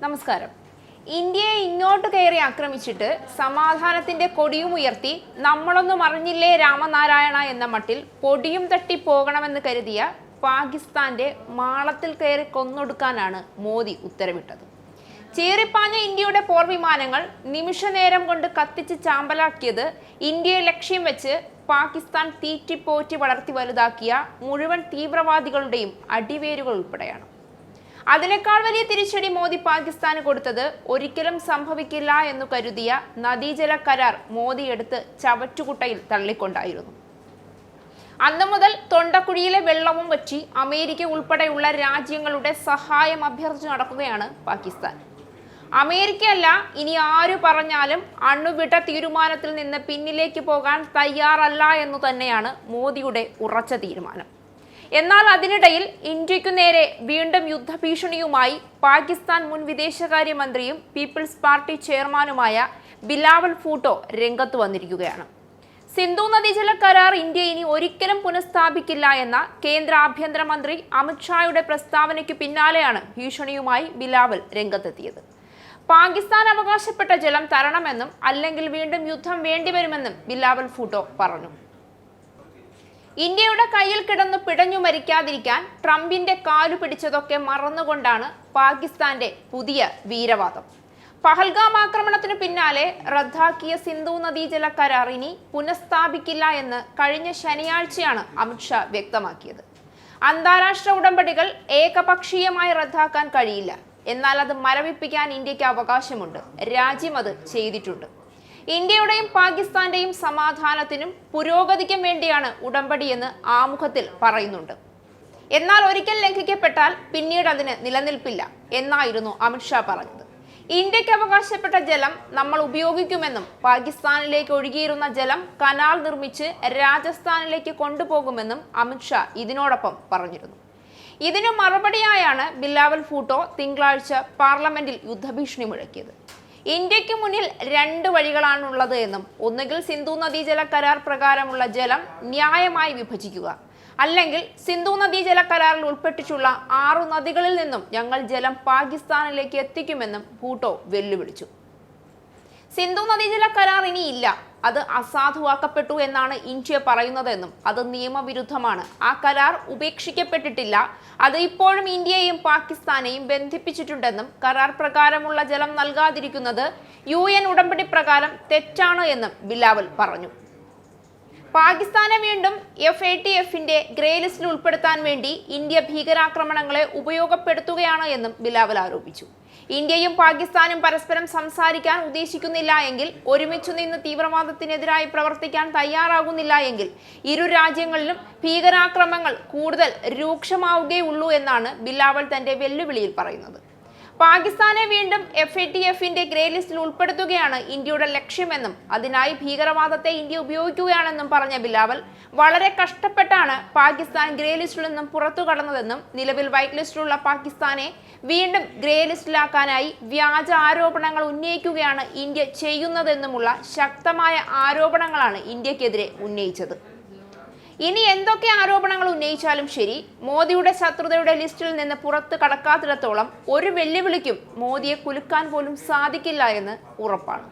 നമസ്കാരം. ഇന്ത്യയെ ഇങ്ങോട്ട് കയറി ആക്രമിച്ചിട്ട് സമാധാനത്തിന്റെ കൊടിയും ഉയർത്തി നമ്മളൊന്നും അറിഞ്ഞില്ലേ രാമനാരായണ എന്ന മട്ടിൽ പൊടിയും തട്ടി പോകണമെന്ന് കരുതിയ പാകിസ്ഥാന്റെ മാളത്തിൽ കയറി കൊന്നൊടുക്കാനാണ് മോദി ഉത്തരവിട്ടത്. ചീറിപ്പാഞ്ഞ ഇന്ത്യയുടെ പോർവിമാനങ്ങൾ നിമിഷനേരം കൊണ്ട് കത്തിച്ച് ചാമ്പലാക്കിയത് ഇന്ത്യയെ ലക്ഷ്യം വെച്ച് പാകിസ്ഥാൻ തീറ്റിപ്പോറ്റി വളർത്തി വലുതാക്കിയ മുഴുവൻ തീവ്രവാദികളുടെയും അടിവേരുകൾ ഉൾപ്പെടെയാണ്. അതിനേക്കാൾ വലിയ തിരിച്ചടി മോദി പാകിസ്ഥാന് കൊടുത്തത് ഒരിക്കലും സംഭവിക്കില്ല എന്നു കരുതിയ നദീജല കരാർ മോദി എടുത്ത് ചവറ്റുകുട്ടയിൽ തള്ളിക്കൊണ്ടായിരുന്നു. അന്നു മുതൽ തൊണ്ടക്കുഴിയിലെ വെള്ളവും വറ്റി അമേരിക്ക ഉൾപ്പെടെയുള്ള രാജ്യങ്ങളുടെ സഹായം അഭ്യർത്ഥിച്ചു നടക്കുകയാണ് പാകിസ്ഥാൻ. അമേരിക്കയല്ല, ഇനി ആരു പറഞ്ഞാലും അണുവിട്ട തീരുമാനത്തിൽ നിന്ന് പിന്നിലേക്ക് പോകാൻ തയ്യാറല്ല എന്നു തന്നെയാണ് മോദിയുടെ ഉറച്ച തീരുമാനം. എന്നാൽ അതിനിടയിൽ ഇന്ത്യക്കു നേരെ വീണ്ടും യുദ്ധഭീഷണിയുമായി പാകിസ്ഥാൻ മുൻ വിദേശകാര്യമന്ത്രിയും പീപ്പിൾസ് പാർട്ടി ചെയർമാനുമായ ബിലാവൽ ഭൂട്ടോ രംഗത്ത് വന്നിരിക്കുകയാണ്. സിന്ധു നദീജല കരാർ ഇന്ത്യ ഇനി ഒരിക്കലും പുനഃസ്ഥാപിക്കില്ല എന്ന കേന്ദ്ര ആഭ്യന്തരമന്ത്രി അമിത്ഷായുടെ പ്രസ്താവനയ്ക്ക് പിന്നാലെയാണ് ഭീഷണിയുമായി ബിലാവൽ രംഗത്തെത്തിയത്. പാകിസ്ഥാൻ അവകാശപ്പെട്ട ജലം തരണമെന്നും അല്ലെങ്കിൽ വീണ്ടും യുദ്ധം വേണ്ടിവരുമെന്നും ബിലാവൽ ഭൂട്ടോ പറഞ്ഞു. ഇന്ത്യയുടെ കയ്യിൽ കിടന്നു പിടഞ്ഞു മരിക്കാതിരിക്കാൻ ട്രംപിന്റെ കാലു പിടിച്ചതൊക്കെ മറന്നുകൊണ്ടാണ് പാകിസ്ഥാന്റെ പുതിയ വീരവാദം. പഹൽഗാം ആക്രമണത്തിനു പിന്നാലെ റദ്ദാക്കിയ സിന്ധു നദീജല കരാർ ഇനി പുനഃസ്ഥാപിക്കില്ല എന്ന് കഴിഞ്ഞ ശനിയാഴ്ചയാണ് അമിത്ഷാ വ്യക്തമാക്കിയത്. അന്താരാഷ്ട്ര ഉടമ്പടികൾ ഏകപക്ഷീയമായി റദ്ദാക്കാൻ കഴിയില്ല, എന്നാൽ അത് മരവിപ്പിക്കാൻ ഇന്ത്യക്ക് അവകാശമുണ്ട്. രാജ്യം അത് ചെയ്തിട്ടുണ്ട്. ഇന്ത്യയുടെയും പാകിസ്ഥാന്റെയും സമാധാനത്തിനും പുരോഗതിക്കും വേണ്ടിയാണ് ഉടമ്പടിയെന്ന് ആമുഖത്തിൽ പറയുന്നുണ്ട്. എന്നാൽ ഒരിക്കൽ ലംഘിക്കപ്പെട്ടാൽ പിന്നീട് അതിന് നിലനിൽപ്പില്ല എന്നായിരുന്നു അമിത്ഷാ പറഞ്ഞത്. ഇന്ത്യക്ക് അവകാശപ്പെട്ട ജലം നമ്മൾ ഉപയോഗിക്കുമെന്നും പാകിസ്ഥാനിലേക്ക് ഒഴുകിയിരുന്ന ജലം കനാൽ നിർമ്മിച്ച് രാജസ്ഥാനിലേക്ക് കൊണ്ടുപോകുമെന്നും അമിത്ഷാ ഇതിനോടൊപ്പം പറഞ്ഞിരുന്നു. ഇതിനു മറുപടിയായാണ് ബിലാവൽ ഭൂട്ടോ തിങ്കളാഴ്ച പാർലമെന്റിൽ യുദ്ധഭീഷണി മുഴക്കിയത്. ഇന്ത്യക്ക് മുന്നിൽ രണ്ട് വഴികളാണുള്ളത് എന്നും ഒന്നുകിൽ സിന്ധു നദീജല കരാർ പ്രകാരമുള്ള ജലം ന്യായമായി വിഭജിക്കുക, അല്ലെങ്കിൽ സിന്ധു നദീജല കരാറിൽ ഉൾപ്പെട്ടിട്ടുള്ള 6 നദികളിൽ നിന്നും ഞങ്ങൾ ജലം പാകിസ്ഥാനിലേക്ക് എത്തിക്കുമെന്നും ഭൂട്ടോ വെല്ലുവിളിച്ചു. സിന്ധു നദീജല കരാർ ഇനിയില്ല, അത് അസാധുവാക്കപ്പെട്ടു എന്നാണ് ഇന്ത്യ പറയുന്നതെന്നും അത് നിയമവിരുദ്ധമാണ്. ആ കരാർ ഉപേക്ഷിക്കപ്പെട്ടിട്ടില്ല, അത് ഇപ്പോഴും ഇന്ത്യയെയും പാകിസ്ഥാനെയും ബന്ധിപ്പിച്ചിട്ടുണ്ടെന്നും കരാർ പ്രകാരമുള്ള ജലം നൽകാതിരിക്കുന്നത് UN ഉടമ്പടി പ്രകാരം തെറ്റാണ് എന്നും ബിലാവൽ പറഞ്ഞു. പാകിസ്ഥാനെ വീണ്ടും FATFന്റെ ഗ്രേ ലിസ്റ്റിൽ ഉൾപ്പെടുത്താൻ വേണ്ടി ഇന്ത്യ ഭീകരാക്രമണങ്ങളെ ഉപയോഗപ്പെടുത്തുകയാണ് എന്നും ബിലാവൽ ആരോപിച്ചു. ഇന്ത്യയും പാകിസ്ഥാനും പരസ്പരം സംസാരിക്കാൻ ഉദ്ദേശിക്കുന്നില്ല എങ്കിൽ, ഒരുമിച്ചു നിന്ന് തീവ്രവാദത്തിനെതിരായി പ്രവർത്തിക്കാൻ തയ്യാറാകുന്നില്ല എങ്കിൽ ഇരു രാജ്യങ്ങളിലും ഭീകരാക്രമണങ്ങൾ കൂടുതൽ രൂക്ഷമാവുകയുള്ളൂ എന്നാണ് ബിലാവൽ തന്റെ വെല്ലുവിളിയിൽ പറയുന്നത്. പാകിസ്ഥാനെ വീണ്ടും FATFന്റെ ഗ്രേ ലിസ്റ്റിൽ ഉൾപ്പെടുത്തുകയാണ് ഇന്ത്യയുടെ ലക്ഷ്യമെന്നും അതിനായി ഭീകരവാദത്തെ ഇന്ത്യ ഉപയോഗിക്കുകയാണെന്നും പറഞ്ഞ ബിലാവൽ വളരെ കഷ്ടപ്പെട്ടാണ് പാകിസ്ഥാൻ ഗ്രേ ലിസ്റ്റിൽ നിന്നും പുറത്തു കടന്നതെന്നും നിലവിൽ വൈറ്റ് ലിസ്റ്റിലുള്ള പാകിസ്ഥാനെ വീണ്ടും ഗ്രേ ലിസ്റ്റിലാക്കാനായി വ്യാജ ആരോപണങ്ങൾ ഉന്നയിക്കുകയാണ് ഇന്ത്യ ചെയ്യുന്നതെന്നുമുള്ള ശക്തമായ ആരോപണങ്ങളാണ് ഇന്ത്യക്കെതിരെ ഉന്നയിച്ചത്. ഇനി എന്തൊക്കെ ആരോപണങ്ങൾ ഉന്നയിച്ചാലും ശരി, മോദിയുടെ ശത്രുതയുടെ ലിസ്റ്റിൽ നിന്ന് പുറത്ത് കടക്കാത്തിടത്തോളം ഒരു വെല്ലുവിളിക്കും മോദിയെ കുലുക്കാൻ പോലും സാധിക്കില്ല എന്ന് ഉറപ്പാണ്.